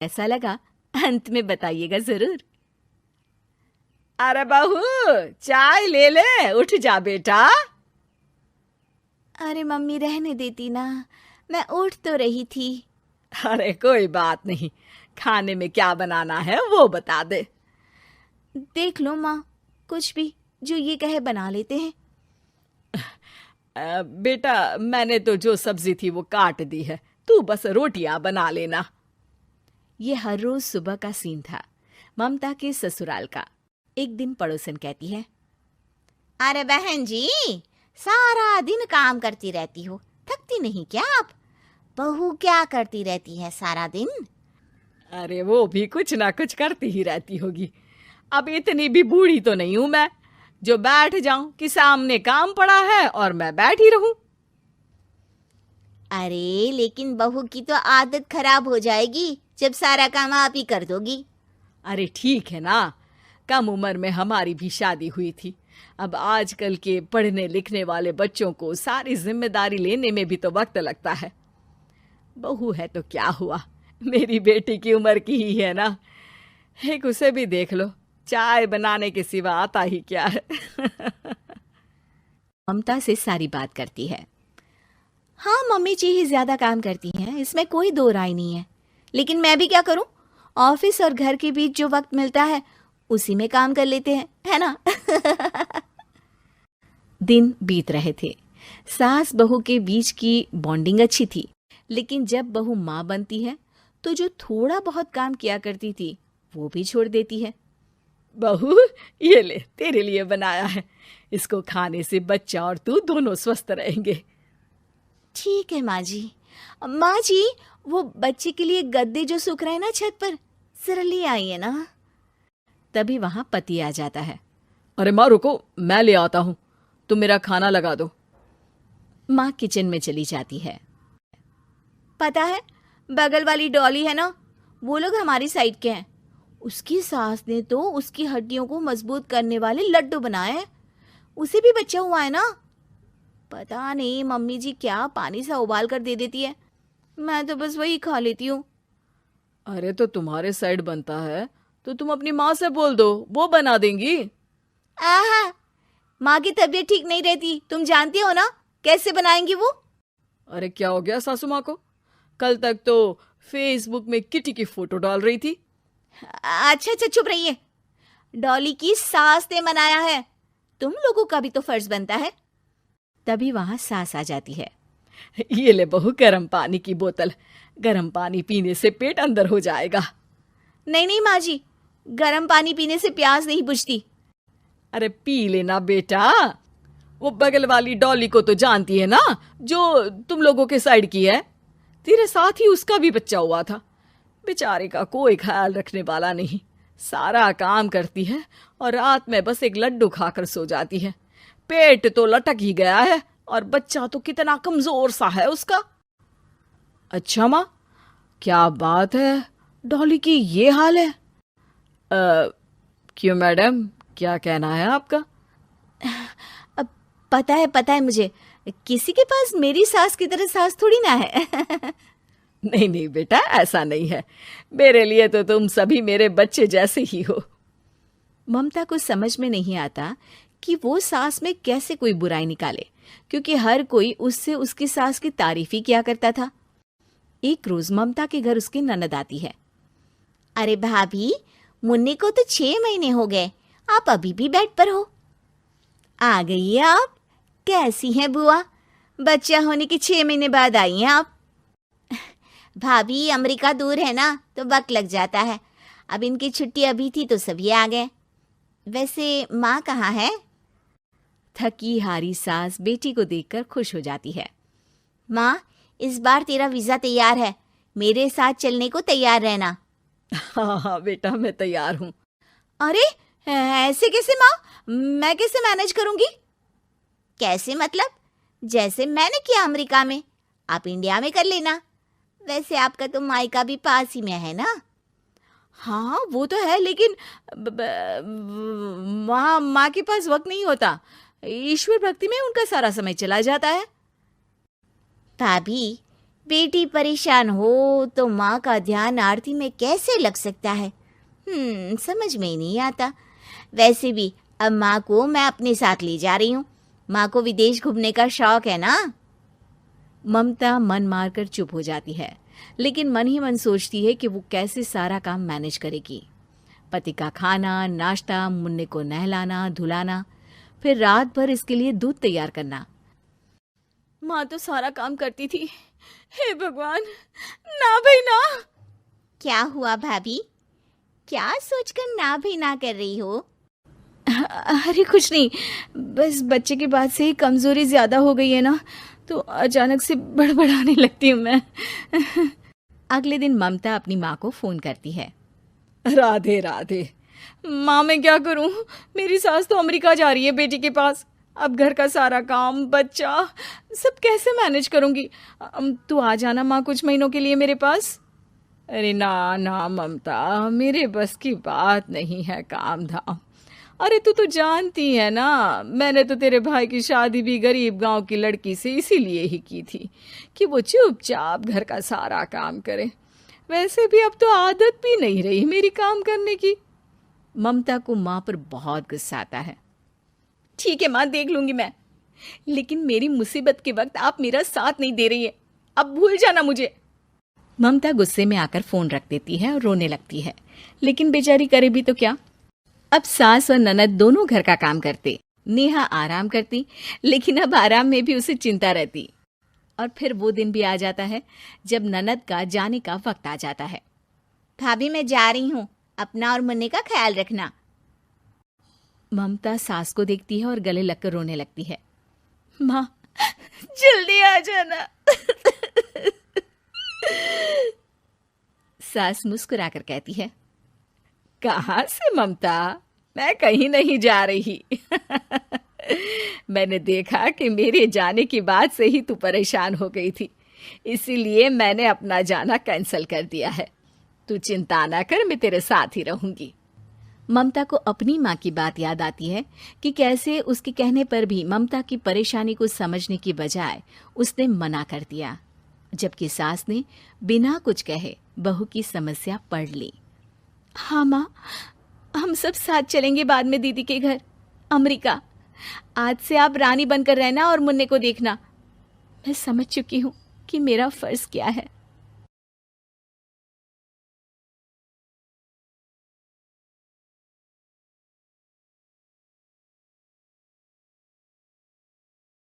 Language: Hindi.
ऐसा लगा अंत में बताइएगा जरूर। अरे बहू, चाय ले ले, उठ जा बेटा। अरे मम्मी रहने देती ना, मैं उठ तो रही थी। अरे कोई बात नहीं, खाने में क्या बनाना है वो बता दे। देख लो माँ, कुछ भी जो ये कहे बना लेते हैं। बेटा, मैंने तो जो सब्जी थी वो काट दी है, तू बस रोटियां बना लेना। ये हर रोज सुबह का सीन था ममता के ससुराल का। एक दिन पड़ोसन कहती है, अरे बहन जी, सारा दिन काम करती रहती हो, थकती नहीं क्या आप? बहू क्या करती रहती है सारा दिन? अरे वो भी कुछ ना कुछ करती ही रहती होगी। अब इतनी भी बूढ़ी तो नहीं हूं मैं जो बैठ जाऊं कि सामने काम पड़ा है और मैं बैठ ही रहूं। अरे लेकिन बहू की तो आदत खराब हो जाएगी जब सारा काम आप ही कर दोगी। अरे ठीक है ना, कम उम्र में हमारी भी शादी हुई थी। अब आजकल के पढ़ने लिखने वाले बच्चों को सारी जिम्मेदारी लेने में भी तो वक्त लगता है। बहू है तो क्या हुआ, मेरी बेटी की उम्र की ही है ना। एक उसे भी देख लो, चाय बनाने के सिवा आता ही क्या है। ममता से सारी बात करती है। हाँ मम्मी जी ही ज्यादा काम करती हैं, इसमें कोई दो राय नहीं है। लेकिन मैं भी क्या करूं, ऑफिस और घर के बीच जो वक्त मिलता है उसी में काम कर लेते हैं, है ना। दिन बीत रहे थे। सास बहू के बीच की बॉन्डिंग अच्छी थी, लेकिन जब बहू माँ बनती है तो जो थोड़ा बहुत काम किया करती थी वो भी छोड़ देती है। बहू, ये ले, तेरे लिए बनाया है। इसको खाने से बच्चा और तू दोनों स्वस्थ रहेंगे। ठीक है माँ जी। माँ जी, वो बच्चे के लिए गद्दे जो सूख रहे हैं ना छत पर, जरा ले आइए ना। तभी वहां पति आ जाता है। अरे माँ रुको, मैं ले आता हूँ, तुम मेरा खाना लगा दो। माँ किचन में चली जाती है। पता है, बगल वाली डॉली है ना, वो लोग हमारी साइड के हैं। उसकी सास ने तो उसकी हड्डियों को मजबूत करने वाले लड्डू बनाए हैं। उसे भी बच्चा हुआ है ना। पता नहीं मम्मी जी क्या पानी सा उबाल कर दे देती है, मैं तो बस वही खा लेती हूँ। अरे तो तुम्हारे साइड बनता है तो तुम अपनी माँ से बोल दो, वो बना देंगी। आहा, माँ की तबीयत ठीक नहीं रहती, तुम जानती हो ना, कैसे बनाएंगी वो। अरे क्या हो गया सासू माँ को? कल तक तो फेसबुक में किटी की फोटो डाल रही थी। अच्छा अच्छा चुप रहिए। डॉली की सास ने मनाया है, तुम लोगों का भी तो फर्ज बनता है। तभी वहां सास आ जाती है। ये ले बहू, गर्म पानी की बोतल, गर्म पानी पीने से पेट अंदर हो जाएगा। नहीं नहीं माँ जी, गर्म पानी पीने से प्यास नहीं बुझती। अरे पी लेना बेटा। वो बगल वाली डॉली को तो जानती है ना, जो तुम लोगों के साइड की है। तेरे साथ ही उसका भी बच्चा हुआ था। बेचारे का कोई ख्याल रखने वाला नहीं, सारा काम करती है और रात में बस एक लड्डू खाकर सो जाती है। पेट तो लटक ही गया है और बच्चा तो कितना कमजोर सा है उसका। अच्छा माँ, क्या बात है, डॉली की ये हाल है? क्यों मैडम, क्या कहना है आपका? अब पता है मुझे, किसी के पास मेरी सास की तरह सास थोड़ी ना है। नहीं नहीं बेटा, ऐसा नहीं है। मेरे लिए तो तुम सभी मेरे बच्चे जैसे ही हो। ममता को समझ में नहीं आता कि वो सास में कैसे कोई बुराई निकाले, क्योंकि हर कोई उससे उसकी सास की तारीफ ही किया करता था। एक रोज ममता के घर उसकी ननद आती है। अरे भाभी, मुन्नी को तो 6 महीने हो गए, आप अभी भी बेड पर हो। आ गई है आप? कैसी हैं बुआ? बच्चा होने के 6 महीने बाद आई हैं आप? भाभी, अमेरिका दूर है ना तो वक्त लग जाता है। अब इनकी छुट्टी अभी थी तो सभी आ गए। वैसे माँ कहाँ है? थकी हारी सास बेटी को देखकर खुश हो जाती है। माँ, इस बार तेरा वीजा तैयार है, मेरे साथ चलने को तैयार रहना। हाँ हाँ बेटा, मैं तैयार हूँ। अरे ऐसे कैसे माँ, मैं कैसे मैनेज करूंगी? कैसे मतलब? जैसे मैंने किया अमेरिका में, आप इंडिया में कर लेना। वैसे आपका तो मायका भी पास ही में है ना। हाँ वो तो है, लेकिन वहाँ माँ के पास वक्त नहीं होता। ईश्वर भक्ति में उनका सारा समय चला जाता है। भाभी, बेटी परेशान हो तो माँ का ध्यान आरती में कैसे लग सकता है? समझ में ही नहीं आता। वैसे भी अब माँ को मैं अपने साथ ले जा रही हूँ। माँ को विदेश घूमने का शौक है ना। ममता मन मारकर चुप हो जाती है, लेकिन मन ही मन सोचती है कि वो कैसे सारा काम मैनेज करेगी। पति का खाना, नाश्ता, मुन्ने को नहलाना, धुलाना, फिर रात भर इसके लिए दूध तैयार करना। माँ तो सारा काम करती थी। हे भगवान, ना भाई ना। क्या हुआ भाभी? क्या सोचकर ना भी ना कर रही हो? अरे कुछ नहीं, बस बच्चे के बाद से ही कमजोरी ज्यादा हो गई है ना, तो अचानक से बड़बड़ाने लगती हूँ मैं। अगले दिन ममता अपनी माँ को फोन करती है। राधे राधे। माँ मैं क्या करूँ, मेरी सास तो अमेरिका जा रही है बेटी के पास। अब घर का सारा काम, बच्चा, सब कैसे मैनेज करूँगी। तू आ जाना माँ कुछ महीनों के लिए मेरे पास। अरे ना ना ममता, मेरे बस की बात नहीं है काम धाम। अरे तू तो जानती है ना, मैंने तो तेरे भाई की शादी भी गरीब गांव की लड़की से इसीलिए ही की थी कि वो चुपचाप घर का सारा काम करे। वैसे भी अब तो आदत भी नहीं रही मेरी काम करने की। ममता को माँ पर बहुत गुस्सा आता है। ठीक है माँ, देख लूंगी मैं, लेकिन मेरी मुसीबत के वक्त आप मेरा साथ नहीं दे रही है, अब भूल जाना मुझे। ममता गुस्से में आकर फोन रख देती है और रोने लगती है, लेकिन बेचारी करे भी तो क्या। अब सास और ननद दोनों घर का काम करते, नेहा आराम करती, लेकिन अब आराम में भी उसे चिंता रहती। और फिर वो दिन भी आ जाता है जब ननद का जाने का वक्त आ जाता है। भाभी मैं जा रही हूँ, अपना और मुन्ने का ख्याल रखना। ममता सास को देखती है और गले लगकर रोने लगती है। माँ जल्दी आ जाना। सास मुस्कुराकर कहती है, कहाँ से ममता, मैं कहीं नहीं जा रही। मैंने देखा कि मेरे जाने की बात से ही तू परेशान हो गई थी, इसीलिए मैंने अपना जाना कैंसिल कर दिया है। तू चिंता ना कर, मैं तेरे साथ ही रहूंगी। ममता को अपनी माँ की बात याद आती है कि कैसे उसके कहने पर भी ममता की परेशानी को समझने की बजाय उसने मना कर दिया, जबकि सास ने बिना कुछ कहे बहू की समस्या पढ़ ली। हाँ माँ, हम सब साथ चलेंगे बाद में दीदी के घर अमेरिका। आज से आप रानी बनकर रहना और मुन्ने को देखना। मैं समझ चुकी हूँ कि मेरा फर्ज क्या है।